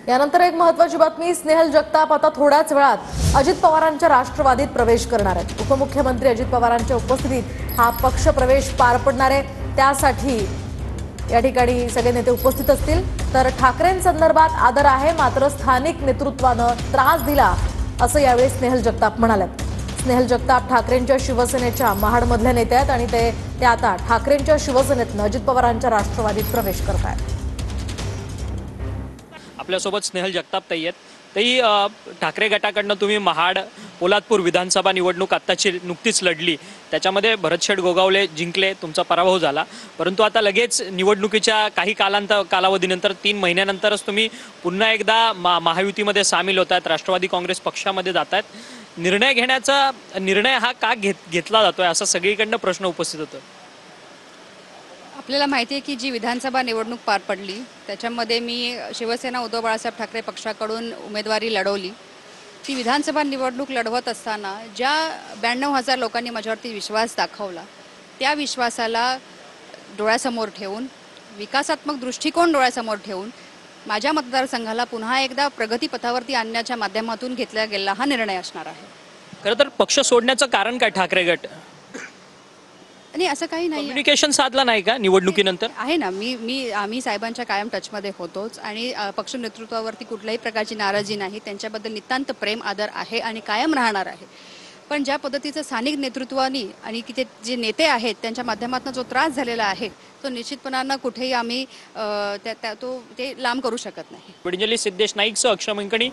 यानंतर एक महत्त्वाची बातमी, स्नेहल जगताप आता थोड्याच वेळात अजित पवारांच्या राष्ट्रवादीत प्रवेश करणार आहेत। उपमुख्यमंत्री अजित पवारांच्या उपस्थितीत हा पक्ष प्रवेश पार पडणार आहे। त्यासाठी या ठिकाणी सगळे नेते उपस्थित असतील। तर ठाकरेंसंदर्भात आदर आहे, मात्र स्थानिक नेतृत्वानं त्रास दिला असं यावेळी स्नेहल जगताप म्हणाले। स्नेहल जगताप ठाकरेंच्या शिवसेनेच्या महाडमधल्या नेते आहेत आणि ते आता ठाकरेंच्या शिवसेनेतनं अजित पवारांच्या राष्ट्रवादीत प्रवेश करत आहेत। आपल्यासोबत स्नेहल जगताप ताई आहेत। ताई, ठाकरे गटाकडनं तुम्ही महाड पोलादपूर विधानसभा निवडणूक आत्ताची नुकतीच लढली, त्याच्यामध्ये भरतशेठ गोगावले जिंकले, तुमचा पराभव झाला। परंतु आता लगेच निवडणुकीच्या काही कालावधीनंतर 3 महिन्यानंतरच तुम्ही पुन्हा एकदा महायुतीमध्ये सामील होतात, राष्ट्रवादी काँग्रेस पक्षामध्ये जातात। निर्णय हा का घेतला जातोय असा सगळीकडनं प्रश्न उपस्थित होतो। आपल्याला माहिती आहे की जी विधानसभा निवडणूक पार पडली त्याच्यामध्ये मी शिवसेना उद्धव बाळासाहेब ठाकरे पक्षाकडून उमेदवारी लढवली। ती विधानसभा निवडणूक लढवत असताना ज्या 92,000 लोकांनी माझ्यावरती विश्वास दाखवला, त्या विश्वासाला डोळ्यासमोर ठेवून, विकासात्मक दृष्टिकोन डोळ्यासमोर ठेवून माझ्या मतदारसंघाला पुन्हा एकदा प्रगतीपथावरती आणण्याच्या माध्यमातून घेतला गेलेला हा निर्णय असणार आहे। खरं तर पक्ष सोडण्याचं कारण काय? ठाकरे गट आणि असं काही नाही, कम्युनिकेशन साधला नाही का निवडणुकीनंतर? आहे ना, आम्ही साहेबांच्या कायम टचमध्ये होतोच आणि पक्ष नेतृत्वावरती कुठल्याही प्रकारची नाराजी नाही, त्यांच्याबद्दल नितांत प्रेम आदर आहे आणि कायम राहणार आहे। पण ज्या पद्धतीचं स्थानिक नेतृत्वानी आणि की जे नेते आहेत त्यांच्या माध्यमातून जो त्रास झालेला आहे तो निश्चितपणानं कुठेही आम्ही ते लांब करू शकत नाही। सिद्धेश नाईकसह अक्षय मंकणी।